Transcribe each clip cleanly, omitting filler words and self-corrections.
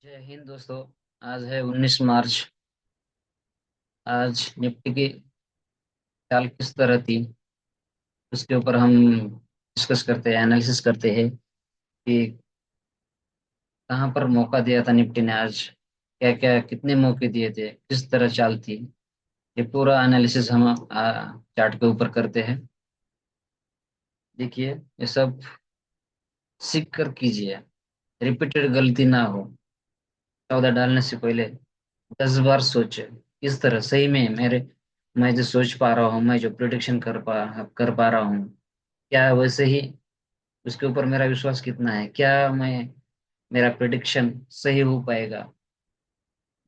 जय हिंद दोस्तों। आज है 19 मार्च। आज निफ्टी की चाल किस तरह थी उसके ऊपर हम डिस्कस करते हैं, एनालिसिस करते हैं कि कहाँ पर मौका दिया था निफ्टी ने आज, क्या क्या कितने मौके दिए थे, किस तरह चाल थी। ये पूरा एनालिसिस हम चार्ट के ऊपर करते हैं। देखिए, ये सब सीख कर कीजिए, रिपीटेड गलती ना हो। सौदा डालने से पहले 10 बार सोचे किस तरह सही में मैं जो सोच पा रहा हूँ, मैं जो प्रिडिक्शन कर पा रहा हूँ, क्या वैसे ही उसके ऊपर मेरा विश्वास कितना है, क्या मेरा प्रिडिक्शन सही हो पाएगा।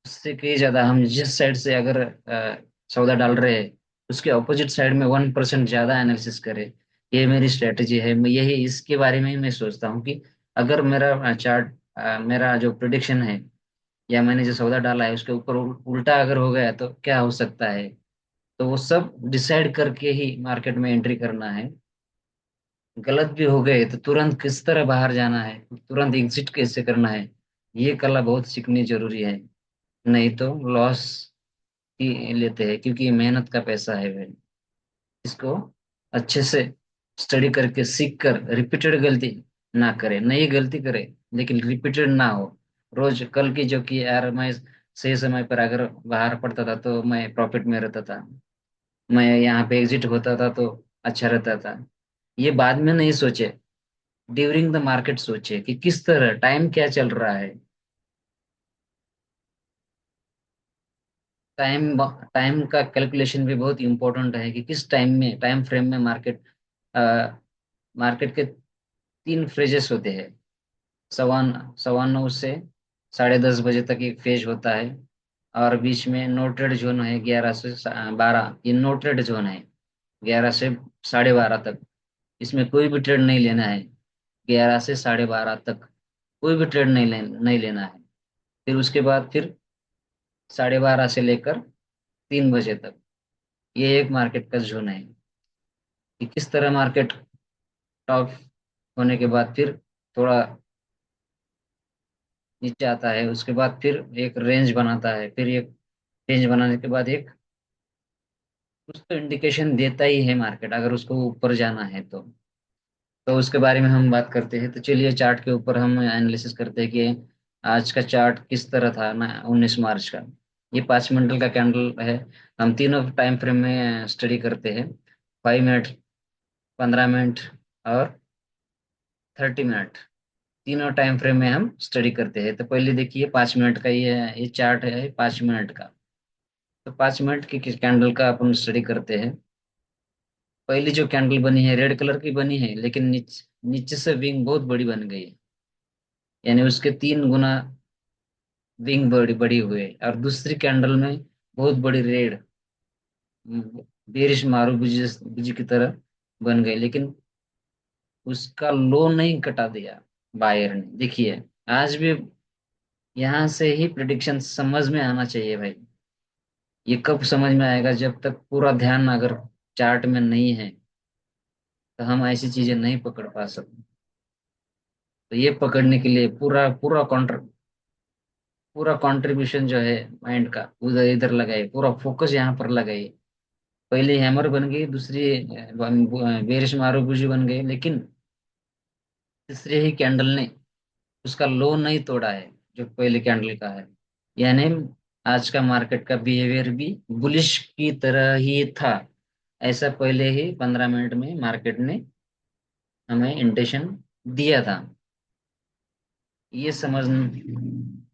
उससे कहीं ज्यादा हम जिस साइड से अगर सौदा डाल रहे हैं उसके ऑपोजिट साइड में 1% ज्यादा एनालिसिस करें। ये मेरी स्ट्रेटेजी है। मैं यही इसके बारे में ही मैं सोचता हूँ कि अगर मेरा चार्ट, मेरा जो प्रिडिक्शन है या मैंने जो सौदा डाला है उसके ऊपर उल्टा अगर हो गया तो क्या हो सकता है। तो वो सब डिसाइड करके ही मार्केट में एंट्री करना है। गलत भी हो गए तो तुरंत किस तरह बाहर जाना है, तुरंत एग्जिट कैसे करना है, ये कला बहुत सीखनी जरूरी है। नहीं तो लॉस ही लेते हैं, क्योंकि ये मेहनत का पैसा है भाई। इसको अच्छे से स्टडी करके सीख कर रिपीटेड गलती ना करे, नई गलती करे लेकिन रिपीटेड ना हो। रोज कल की जो कि यार मैं सही समय पर अगर बाहर पड़ता था तो मैं प्रॉफिट में रहता था, मैं यहाँ पे एग्जिट होता था तो अच्छा रहता था। ये बाद में नहीं सोचे, ड्यूरिंग द मार्केट सोचे कि किस तरह टाइम क्या चल रहा है। टाइम टाइम का कैलकुलेशन भी बहुत इंपॉर्टेंट है कि किस टाइम फ्रेम में मार्केट के 3 फेजेस होते हैं। सवा सवा 9 से 10:30 बजे तक एक फेज होता है, और बीच में नो ट्रेड जोन है 11 से 12, ये नो ट्रेड जोन है 11 से 12:30 तक। इसमें कोई भी ट्रेड नहीं लेना है। 11 से 12:30 तक कोई भी ट्रेड नहीं लेना है। फिर उसके बाद फिर 12:30 से लेकर 3 बजे तक ये एक मार्केट का जोन है कि किस तरह मार्केट टॉप होने के बाद फिर थोड़ा नीचे आता है, उसके बाद फिर एक रेंज बनाता है, फिर एक रेंज बनाने के बाद एक कुछ तो इंडिकेशन देता ही है मार्केट, अगर उसको ऊपर जाना है तो उसके बारे में हम बात करते हैं। तो चलिए चार्ट के ऊपर हम एनालिसिस करते हैं कि आज का चार्ट किस तरह था ना 19 मार्च का। ये 5 मिनट का कैंडल है। हम तीनों टाइम फ्रेम में स्टडी करते हैं, 5 मिनट, 15 मिनट और 30 मिनट। तीनों टाइम फ्रेम में हम स्टडी करते हैं। तो पहले देखिए 5 मिनट का ये चार्ट है 5 मिनट का। तो 5 मिनट की कैंडल का अपन स्टडी करते हैं। पहली जो कैंडल बनी है रेड कलर की बनी है, लेकिन नीचे से विंग बहुत बड़ी बन गई है, यानी उसके 3 गुना विंग बड़ी बड़ी हुई है। और दूसरी कैंडल में बहुत बड़ी रेड बेरिश बुजी की तरह बन गई, लेकिन उसका लो नहीं कटा दिया बायर ने। देखिए, आज भी यहाँ से ही प्रिडिक्शन समझ में आना चाहिए भाई। ये कब समझ में आएगा, जब तक पूरा ध्यान अगर चार्ट में नहीं है तो हम ऐसी चीजें नहीं पकड़ पा सकते। तो ये पकड़ने के लिए पूरा कंट्रीब्यूशन जो है माइंड का उधर इधर लगाए, पूरा फोकस यहाँ पर लगाए। पहली हैमर बन गई, दूसरी बेरिश मारूबुजी बन गई, लेकिन तीसरे ही कैंडल ने उसका लो नहीं तोड़ा है जो पहले कैंडल का है। यानी आज का मार्केट का बिहेवियर भी बुलिश की तरह ही था। ऐसा पहले ही 15 मिनट में मार्केट ने हमें इंडिकेशन दिया था। ये समझ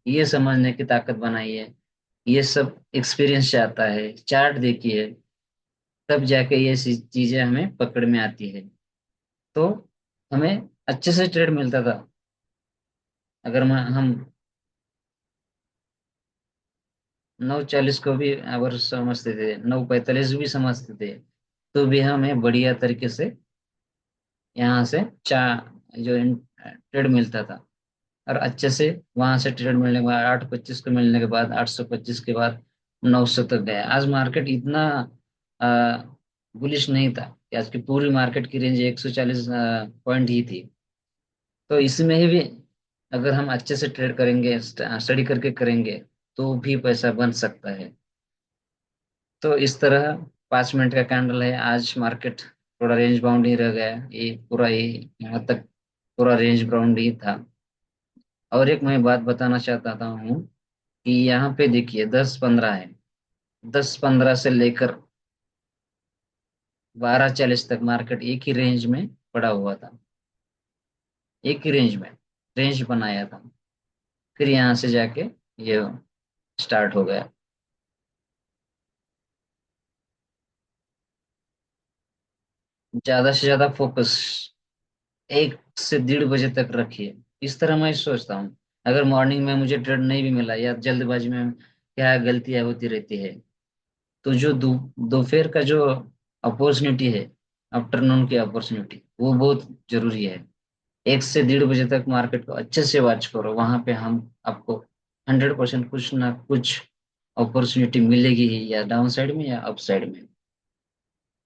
ये समझने की ताकत बनाई है। ये सब एक्सपीरियंस से आता है, चार्ट देखिए, तब जाके ये चीजें हमें पकड़ में आती है। तो हमें अच्छे से ट्रेड मिलता था। अगर हम 9:40 को भी अगर समझते थे, 9:45 भी समझते थे, तो भी हमें बढ़िया तरीके से यहाँ से चा जो ट्रेड मिलता था। और अच्छे से वहां से ट्रेड मिलने के बाद 8:25 को मिलने के बाद 825 के बाद 900 तक गया। आज मार्केट इतना बुलिश नहीं था कि आज की पूरी मार्केट की रेंज 140 पॉइंट ही थी। तो इसमें ही भी अगर हम अच्छे से ट्रेड करेंगे, स्टडी करके करेंगे, तो भी पैसा बन सकता है। तो इस तरह 5 मिनट का कैंडल है, आज मार्केट थोड़ा रेंज बाउंड ही रह गया, ये पूरा ही यहाँ तक पूरा रेंज बाउंड ही था। और एक मैं बात बताना चाहता था हूँ कि यहाँ पे देखिए 10-15 है, 10-15 से लेकर 12:40 तक मार्केट एक ही रेंज में पड़ा हुआ था, एक ही रेंज में रेंज बनाया था। फिर यहाँ से जाके ये स्टार्ट हो गया। ज्यादा से ज्यादा फोकस 1 से 1:30 बजे तक रखिए। इस तरह मैं सोचता हूँ। अगर मॉर्निंग में मुझे ट्रेड नहीं भी मिला या जल्दबाजी में क्या गलतियां होती रहती है, तो जो दोपहर का जो अपॉर्चुनिटी है, आफ्टरनून की अपॉर्चुनिटी, वो बहुत जरूरी है। 1 से 1:30 बजे तक मार्केट को अच्छे से वॉच करो, वहां पे हम आपको 100% कुछ ना कुछ अपॉर्चुनिटी मिलेगी ही, या डाउन साइड में या अप साइड में।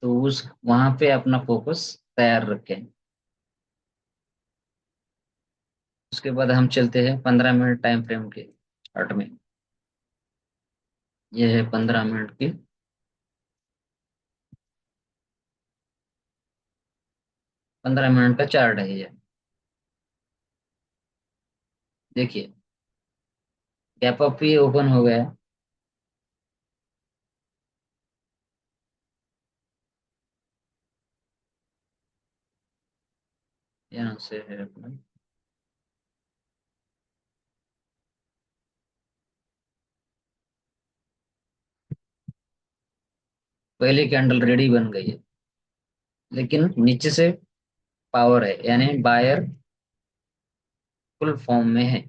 तो उस वहां पे अपना फोकस तैयार रखें। उसके बाद हम चलते हैं 15 मिनट टाइम फ्रेम के चार्ट में। ये है 15 मिनट की, 15 मिनट का चार्ट है ये। देखिए गैप अप भी ओपन हो गया है। यहाँ से है अपना पहली कैंडल रेडी बन गई है, लेकिन नीचे से पावर है, यानी बायर फुल फॉर्म में है,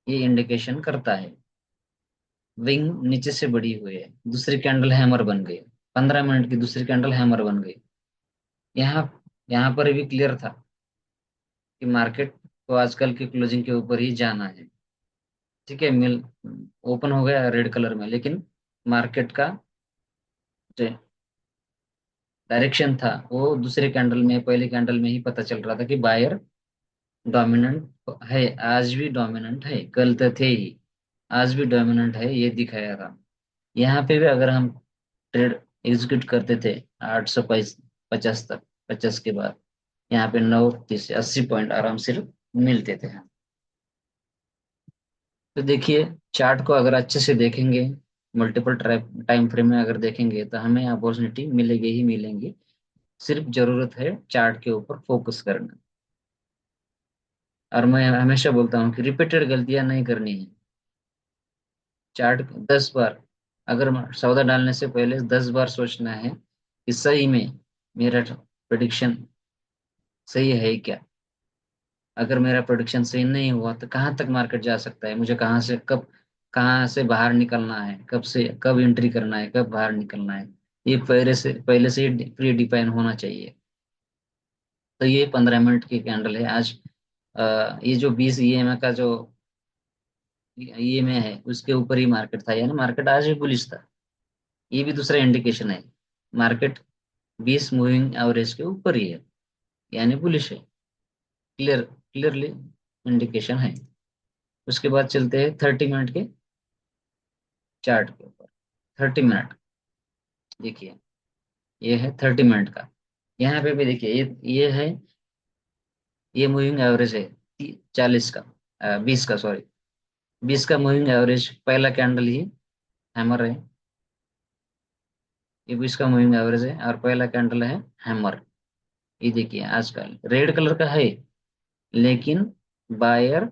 ये इंडिकेशन करता है। विंग नीचे से बड़ी हुई है, दूसरी कैंडल हैमर बन गई। 15 मिनट की दूसरी कैंडल हैमर बन गई। यहाँ यहाँ पर भी क्लियर था कि मार्केट को आजकल की क्लोजिंग के ऊपर ही जाना है। ठीक है, मिल ओपन हो गया रेड कलर में, लेकिन मार्केट का जो डायरेक्शन था वो दूसरे कैंडल में, पहले कैंडल में ही पता चल रहा था कि बायर डोमिनेंट है। आज भी डोमिनेंट है, कल तो थे ही, आज भी डोमिनेंट है, ये दिखाया था। यहाँ पे भी अगर हम ट्रेड एग्जीक्यूट करते थे 850 तक, 50 के बाद यहाँ पे 9 30 80 पॉइंट आराम से मिलते थे। तो देखिए चार्ट को अगर अच्छे से देखेंगे, मल्टीपल टाइम फ्रेम में अगर देखेंगे, तो हमें अपॉर्चुनिटी मिलेगी ही मिलेंगी। सिर्फ जरूरत है चार्ट के ऊपर फोकस करना। और मैं हमेशा बोलता हूँ कि रिपीटेड गलतियां नहीं करनी है। चार्ट 10 बार, अगर सौदा डालने से पहले 10 बार सोचना है कि सही में मेरा प्रेडिक्शन सही है क्या। अगर मेरा प्रेडिक्शन सही नहीं हुआ तो कहाँ तक मार्केट जा सकता है, मुझे कहाँ से कब, कहाँ से बाहर निकलना है, कब से कब एंट्री करना है, कब बाहर निकलना है, ये पहले से ही प्री डिफाइन होना चाहिए। तो ये 15 मिनट की कैंडल है आज। ये जो 20 EMA का जो EMA है, उसके ऊपर ही मार्केट था, यानी मार्केट आज भी बुलिश था। ये भी दूसरा इंडिकेशन है, मार्केट 20 मूविंग एवरेज के ऊपर ही है, यानी बुलिश है। क्लियरली इंडिकेशन है। उसके बाद चलते हैं 30 मिनट के चार्ट के ऊपर। 30 मिनट, देखिए ये है 30 मिनट का। यहाँ पे भी देखिए ये है, ये मूविंग एवरेज है 40 का, 20 का, सॉरी, 20 का मूविंग एवरेज पहला कैंडल ही हैमर है। ये 20 का मूविंग एवरेज है और पहला कैंडल है हैमर। ये देखिए आजकल रेड कलर का है, लेकिन बायर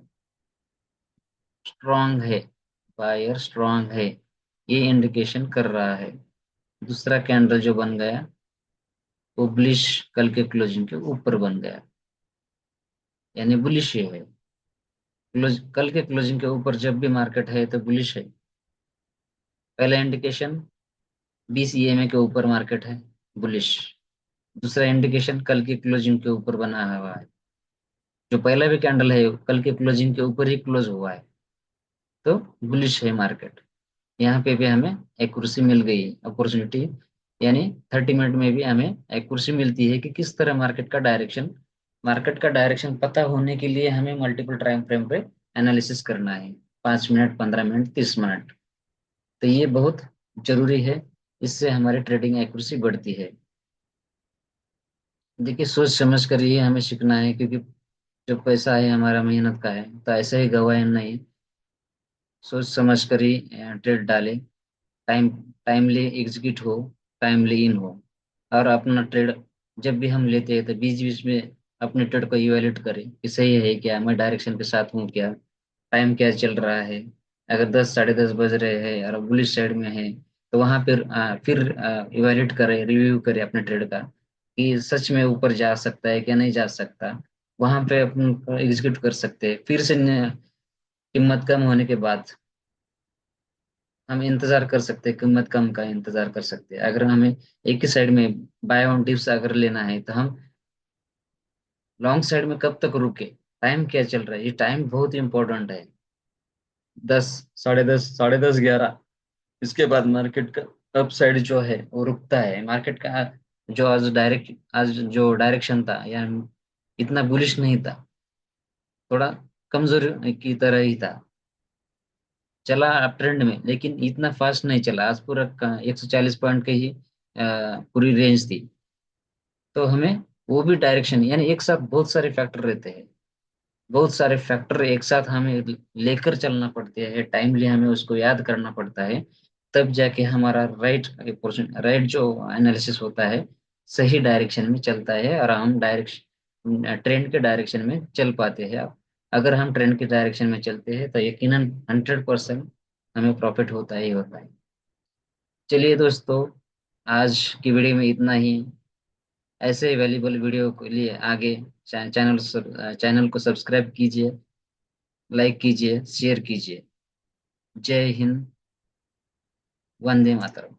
स्ट्रांग है, बायर स्ट्रांग है, ये इंडिकेशन कर रहा है। दूसरा कैंडल जो बन गया वो बुलिश, कल के क्लोजिंग के ऊपर बन गया, यानी बुलिश ही है। कल के क्लोजिंग के ऊपर जब भी मार्केट है तो बुलिश है। पहला इंडिकेशन 20 EMA के ऊपर मार्केट है, बुलिश। दूसरा इंडिकेशन कल के क्लोजिंग के ऊपर बना हुआ है, जो पहला भी कैंडल है कल के क्लोजिंग के ऊपर ही क्लोज हुआ है, तो बुलिश है मार्केट। यहाँ पे भी हमें एक्यूरेसी मिल गई, अपॉर्चुनिटी, यानी 30 मिनट में भी हमें एक्यूरेसी मिलती है कि किस तरह मार्केट का डायरेक्शन मार्केट का डायरेक्शन पता होने के लिए हमें मल्टीपल टाइम फ्रेम पे एनालिसिस करना है, 5 मिनट, 15 मिनट, 30 मिनट। तो ये बहुत जरूरी है, इससे हमारी ट्रेडिंग एक्यूरेसी बढ़ती है। देखिए, सोच समझ कर ही हमें सीखना है, क्योंकि जो पैसा है हमारा मेहनत का है, तो ऐसे ही गवाए नहीं। सोच समझ कर ही ट्रेड डाले, टाइम टाइमली एग्जीक्यूट हो, टाइमली इन हो। और अपना ट्रेड जब भी हम लेते हैं तो बीच बीच में अपने ट्रेड को इवेल्युएट करें कि सही है क्या, मैं डायरेक्शन के साथ हूँ क्या, टाइम क्या चल रहा है। अगर 10, साढ़े 10 बज रहे हैं और बुलिश साइड में है, तो वहां फिर इवेल्युएट करें, रिव्यू करें अपने ट्रेड का कि सच में ऊपर जा सकता है क्या नहीं जा सकता। वहां पे अपन एग्जीक्यूट कर सकते हैं। फिर से कीमत कम होने के बाद हम इंतजार कर सकते हैं, कीमत कम का इंतजार कर सकते हैं। अगर हमें एक ही साइड में बाय ऑन डिप्स अगर लेना है, तो हम लॉन्ग साइड में कब तक रुके, टाइम क्या चल रहा है, ये टाइम बहुत इंपॉर्टेंट है। 10, साढ़े 10, साढ़े 10, 11, इसके बाद मार्केट का अप साइड जो है वो रुकता है। मार्केट का जो आज जो डायरेक्शन था यार, इतना बुलिश नहीं था, थोड़ा कमजोर की तरह ही था। चला अप ट्रेंड में, लेकिन इतना फास्ट नहीं चला। आज पूरा 140 पॉइंट की ही पूरी रेंज थी। तो हमें वो भी डायरेक्शन, यानी एक साथ बहुत सारे फैक्टर रहते हैं, बहुत सारे फैक्टर एक साथ हमें लेकर चलना पड़ते हैं, टाइमली हमें उसको याद करना पड़ता है। तब जाके हमारा राइट जो एनालिसिस होता है, सही डायरेक्शन में चलता है, और हम डायरेक्शन ट्रेंड के डायरेक्शन में चल पाते हैं। अगर हम ट्रेंड के डायरेक्शन में चलते हैं तो यकीनन 100% हमें प्रॉफिट होता ही होता है। चलिए दोस्तों, आज की वीडियो में इतना ही। ऐसे वैल्यूबल वीडियो के लिए आगे चैनल को सब्सक्राइब कीजिए, लाइक कीजिए, शेयर कीजिए। जय हिंद, वंदे मातरम।